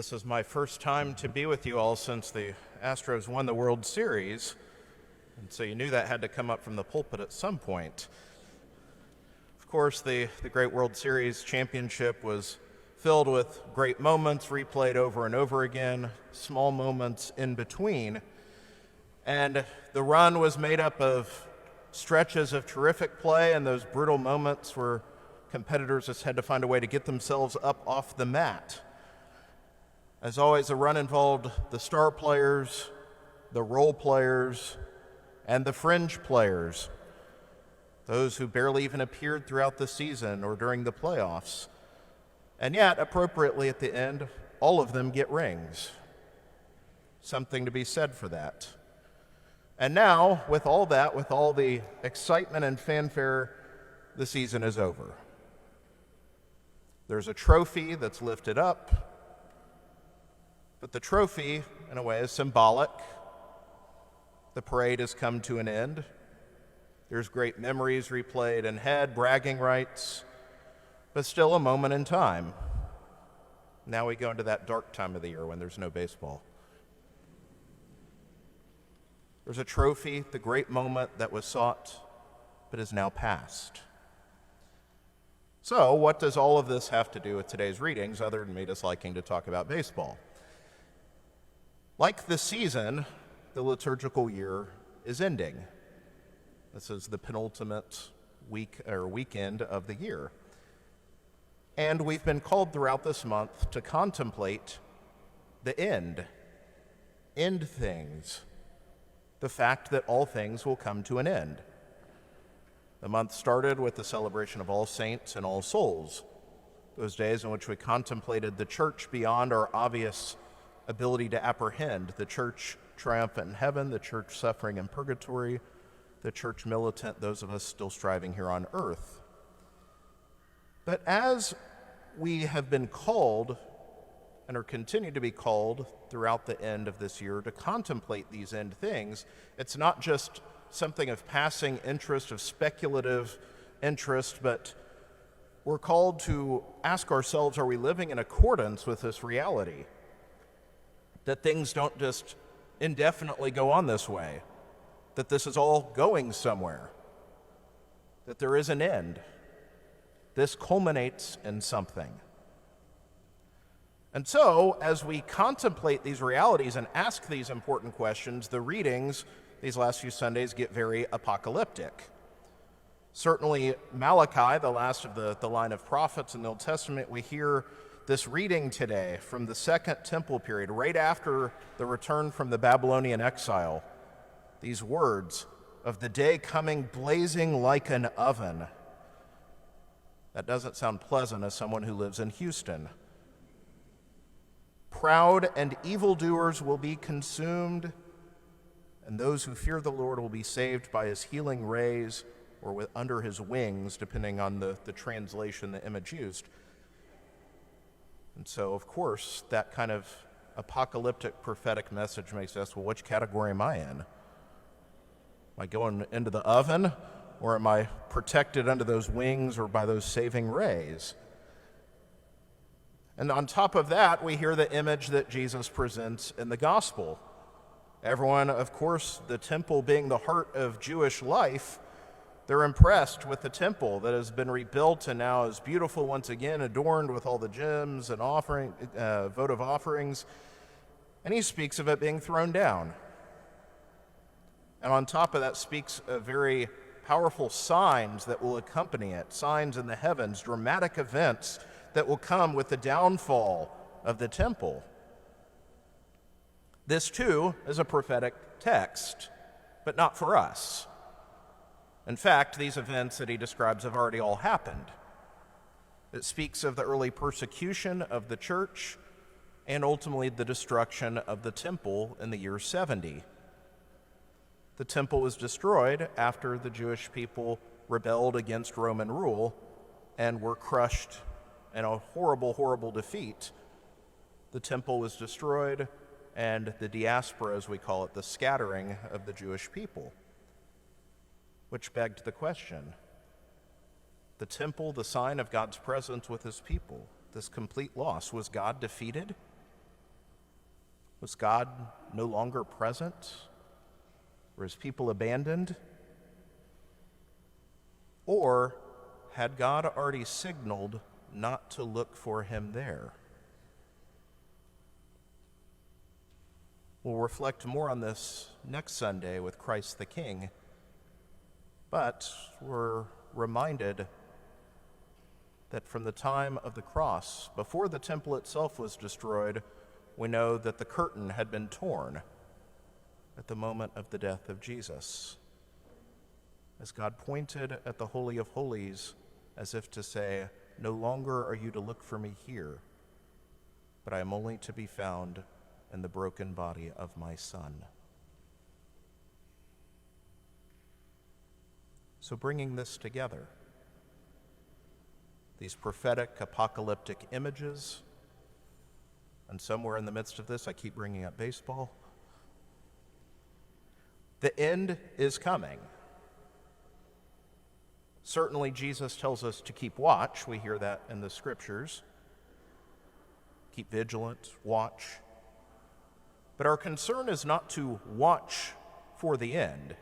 This is my first time to be with you all since the Astros won the World Series, and so you knew that had to come up from the pulpit at some point. Of course, the great World Series championship was filled with great moments, replayed over and over again, small moments in between, and the run was made up of stretches of terrific play and those brutal moments where competitors just had to find a way to get themselves up off the mat. As always, the run involved the star players, the role players, and the fringe players, those who barely even appeared throughout the season or during the playoffs. And yet, appropriately at the end, all of them get rings. Something to be said for that. And now, with all that, with all the excitement and fanfare, the season is over. There's a trophy that's lifted up, but the trophy, in a way, is symbolic. The parade has come to an end. There's great memories replayed and had, bragging rights, but still a moment in time. Now we go into that dark time of the year when there's no baseball. There's a trophy, the great moment that was sought, but is now past. So, what does all of this have to do with today's readings, other than me just liking to talk about baseball? Like the season, the liturgical year is ending. This is the penultimate week or weekend of the year. And we've been called throughout this month to contemplate the end things, the fact that all things will come to an end. The month started with the celebration of All Saints and All Souls, those days in which we contemplated the church beyond our obvious ability to apprehend, the church triumphant in heaven, the church suffering in purgatory, the church militant, those of us still striving here on earth. But as we have been called and are continued to be called throughout the end of this year to contemplate these end things, it's not just something of passing interest, of speculative interest, but we're called to ask ourselves, are we living in accordance with this reality? That things don't just indefinitely go on this way, that this is all going somewhere, that there is an end. This culminates in something. And so, as we contemplate these realities and ask these important questions, the readings these last few Sundays get very apocalyptic. Certainly Malachi, the last of the line of prophets in the Old Testament, we hear this reading today from the Second Temple period, right after the return from the Babylonian exile. These words of the day coming blazing like an oven. That doesn't sound pleasant as someone who lives in Houston. Proud and evildoers will be consumed, and those who fear the Lord will be saved by his healing rays or under his wings, depending on the translation, the image used. And so, of course, that kind of apocalyptic prophetic message makes us, well, which category am I in? Am I going into the oven, or am I protected under those wings or by those saving rays? And on top of that, we hear the image that Jesus presents in the gospel. Everyone, of course, the temple being the heart of Jewish life, they're impressed with the temple that has been rebuilt and now is beautiful once again, adorned with all the gems and votive offerings. And he speaks of it being thrown down. And on top of that speaks of very powerful signs that will accompany it, signs in the heavens, dramatic events that will come with the downfall of the temple. This, too, is a prophetic text, but not for us. In fact, these events that he describes have already all happened. It speaks of the early persecution of the church and ultimately the destruction of the temple in the year 70. The temple was destroyed after the Jewish people rebelled against Roman rule and were crushed in a horrible, horrible defeat. The temple was destroyed, and the diaspora, as we call it, the scattering of the Jewish people. Which begged the question, the temple, the sign of God's presence with his people, this complete loss, was God defeated? Was God no longer present? Were his people abandoned? Or had God already signaled not to look for him there? We'll reflect more on this next Sunday with Christ the King, but we're reminded that from the time of the cross, before the temple itself was destroyed, we know that the curtain had been torn at the moment of the death of Jesus, as God pointed at the Holy of Holies as if to say, "No longer are you to look for me here, but I am only to be found in the broken body of my Son." So bringing this together, these prophetic apocalyptic images, and somewhere in the midst of this, I keep bringing up baseball. The end is coming. Certainly, Jesus tells us to keep watch. We hear that in the scriptures. Keep vigilant, watch. But our concern is not to watch for the end.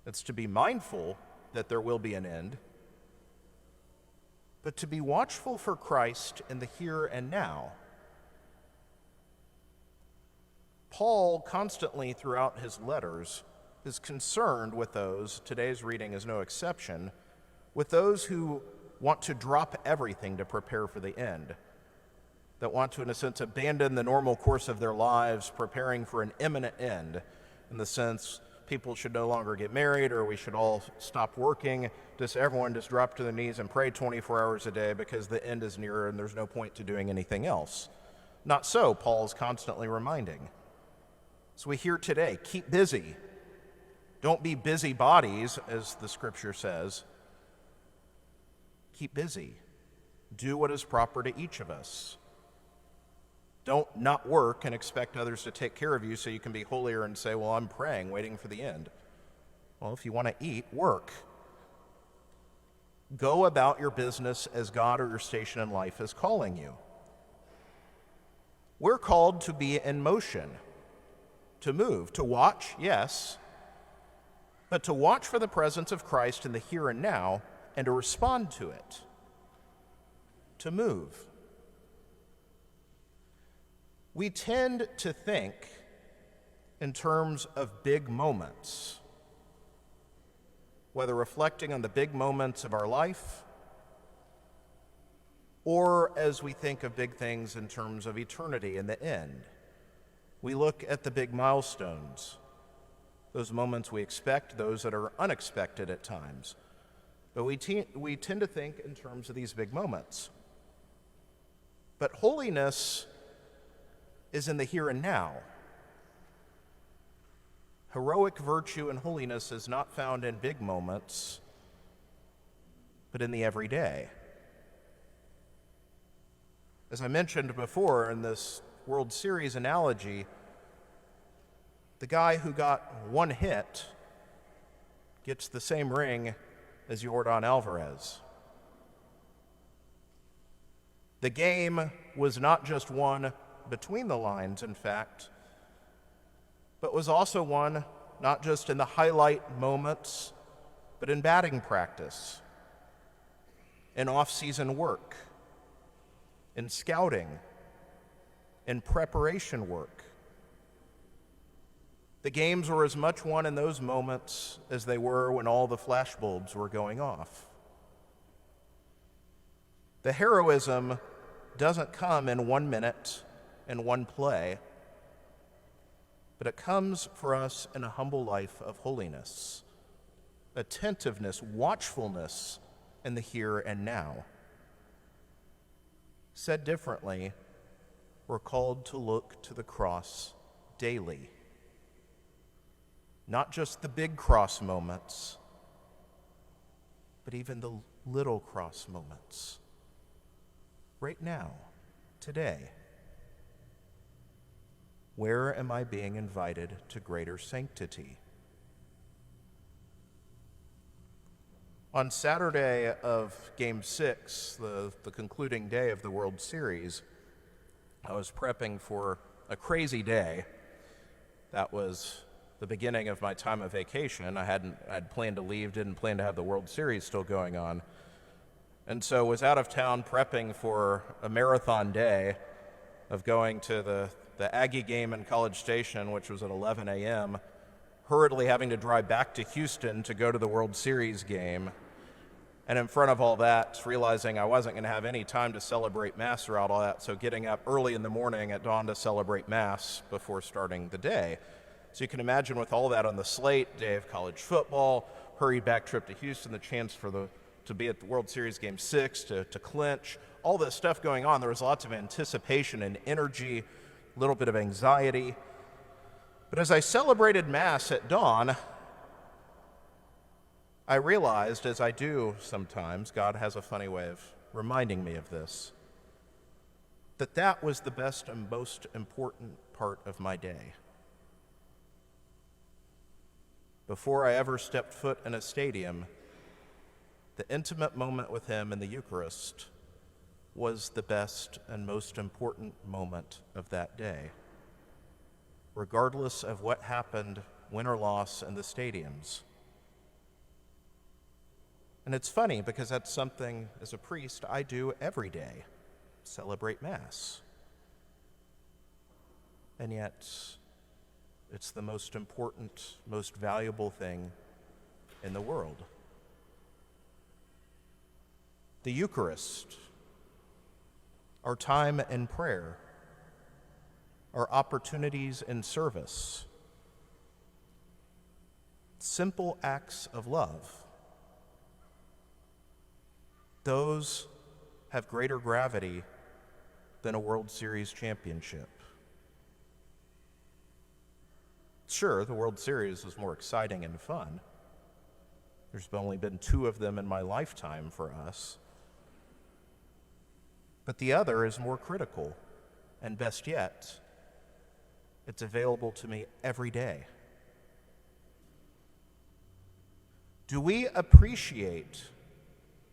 It's to be mindful that there will be an end, but to be watchful for Christ in the here and now. Paul constantly throughout his letters is concerned with those, today's reading is no exception, with those who want to drop everything to prepare for the end, that want to, in a sense, abandon the normal course of their lives, preparing for an imminent end, in the sense people should no longer get married, or we should all stop working, everyone just drop to their knees and pray 24 hours a day because the end is nearer and there's no point to doing anything else. Not so, Paul is constantly reminding. So we hear today, keep busy. Don't be busybodies, as the scripture says. Keep busy. Do what is proper to each of us. Don't not work and expect others to take care of you so you can be holier and say, well, I'm praying, waiting for the end. Well, if you want to eat, work. Go about your business as God or your station in life is calling you. We're called to be in motion, to move, to watch, yes, but to watch for the presence of Christ in the here and now and to respond to it, to move. We tend to think in terms of big moments, whether reflecting on the big moments of our life or as we think of big things in terms of eternity and the end. We look at the big milestones, those moments we expect, those that are unexpected at times. But we tend to think in terms of these big moments. But holiness is in the here and now. Heroic virtue and holiness is not found in big moments, but in the everyday. As I mentioned before in this World Series analogy, the guy who got one hit gets the same ring as Yordan Alvarez. The game was not just won between the lines, in fact, but was also won not just in the highlight moments, but in batting practice, in off-season work, in scouting, in preparation work. The games were as much won in those moments as they were when all the flashbulbs were going off. The heroism doesn't come in 1 minute and one play, but it comes for us in a humble life of holiness, attentiveness, watchfulness in the here and now. Said differently, we're called to look to the cross daily. Not just the big cross moments, but even the little cross moments. Right now, today. Where am I being invited to greater sanctity? On Saturday of Game 6, the concluding day of the World Series, I was prepping for a crazy day. That was the beginning of my time of vacation. I'd planned to leave, didn't plan to have the World Series still going on. And so was out of town prepping for a marathon day of going to the Aggie game in College Station, which was at 11 a.m., hurriedly having to drive back to Houston to go to the World Series game. And in front of all that, realizing I wasn't going to have any time to celebrate Mass throughout all that, so getting up early in the morning at dawn to celebrate Mass before starting the day. So you can imagine with all that on the slate, day of college football, hurried back trip to Houston, the chance to be at the World Series Game 6, to clinch, all this stuff going on. There was lots of anticipation and energy, a little bit of anxiety. But as I celebrated Mass at dawn, I realized, as I do sometimes, God has a funny way of reminding me of this, that was the best and most important part of my day. Before I ever stepped foot in a stadium, the intimate moment with Him in the Eucharist was the best and most important moment of that day, regardless of what happened, win or loss, in the stadiums. And it's funny because that's something, as a priest, I do every day, celebrate Mass. And yet, it's the most important, most valuable thing in the world. The Eucharist, our time in prayer, our opportunities in service, simple acts of love. Those have greater gravity than a World Series championship. Sure, the World Series is more exciting and fun. There's only been 2 of them in my lifetime for us. But the other is more critical, and best yet, it's available to me every day. Do we appreciate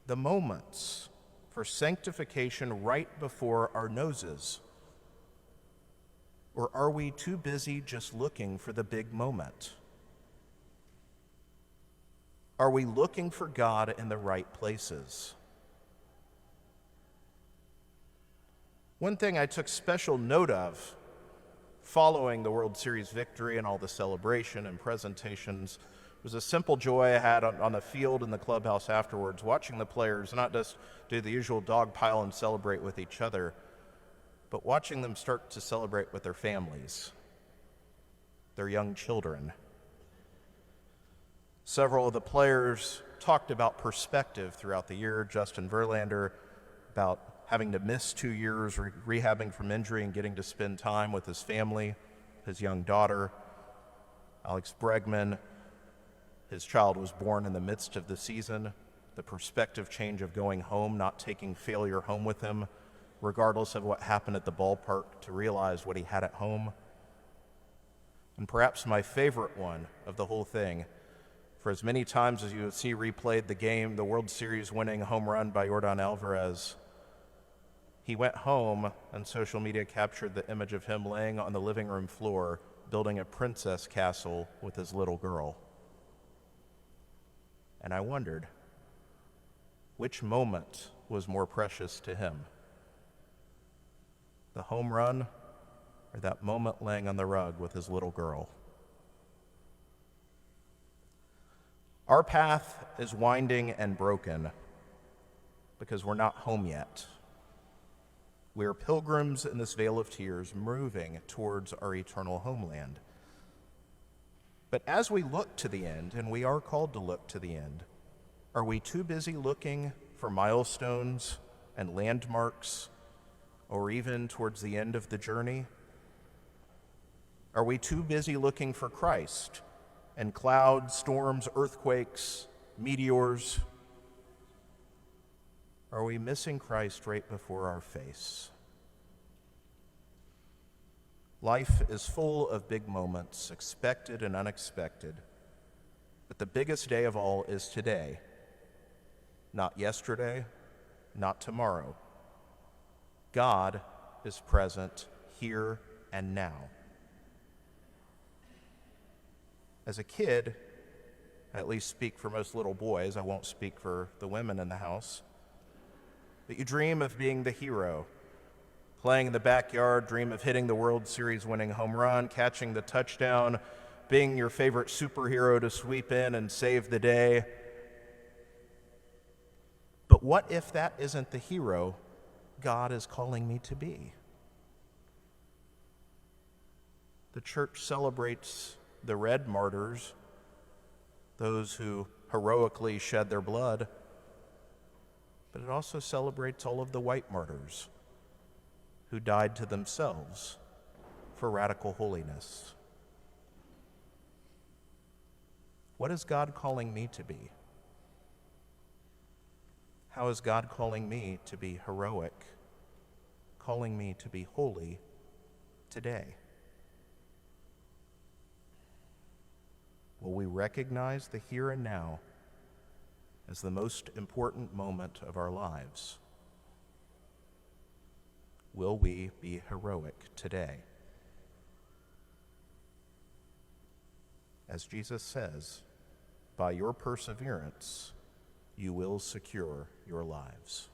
the moments for sanctification right before our noses? Or are we too busy just looking for the big moment? Are we looking for God in the right places? One thing I took special note of following the World Series victory and all the celebration and presentations was a simple joy I had on the field in the clubhouse afterwards, watching the players not just do the usual dog pile and celebrate with each other, but watching them start to celebrate with their families, their young children. Several of the players talked about perspective throughout the year. Justin Verlander about having to miss 2 years rehabbing from injury and getting to spend time with his family, his young daughter. Alex Bregman, his child was born in the midst of the season. The perspective change of going home, not taking failure home with him, regardless of what happened at the ballpark, to realize what he had at home. And perhaps my favorite one of the whole thing, for as many times as you would see replayed the game, the World Series winning home run by Yordan Alvarez, he went home and social media captured the image of him laying on the living room floor building a princess castle with his little girl. And I wondered, which moment was more precious to him? The home run or that moment laying on the rug with his little girl? Our path is winding and broken because we're not home yet. We are pilgrims in this vale of tears, moving towards our eternal homeland. But as we look to the end, and we are called to look to the end, are we too busy looking for milestones and landmarks, or even towards the end of the journey? Are we too busy looking for Christ and clouds, storms, earthquakes, meteors? Are we missing Christ right before our face? Life is full of big moments, expected and unexpected. But the biggest day of all is today. Not yesterday, not tomorrow. God is present here and now. As a kid, I at least speak for most little boys, I won't speak for the women in the house, that you dream of being the hero, playing in the backyard, dream of hitting the World Series winning home run, catching the touchdown, being your favorite superhero to sweep in and save the day. But what if that isn't the hero God is calling me to be? The church celebrates the red martyrs, those who heroically shed their blood, but it also celebrates all of the white martyrs who died to themselves for radical holiness. What is God calling me to be? How is God calling me to be heroic, calling me to be holy today? Will we recognize the here and now as the most important moment of our lives? Will we be heroic today? As Jesus says, by your perseverance, you will secure your lives.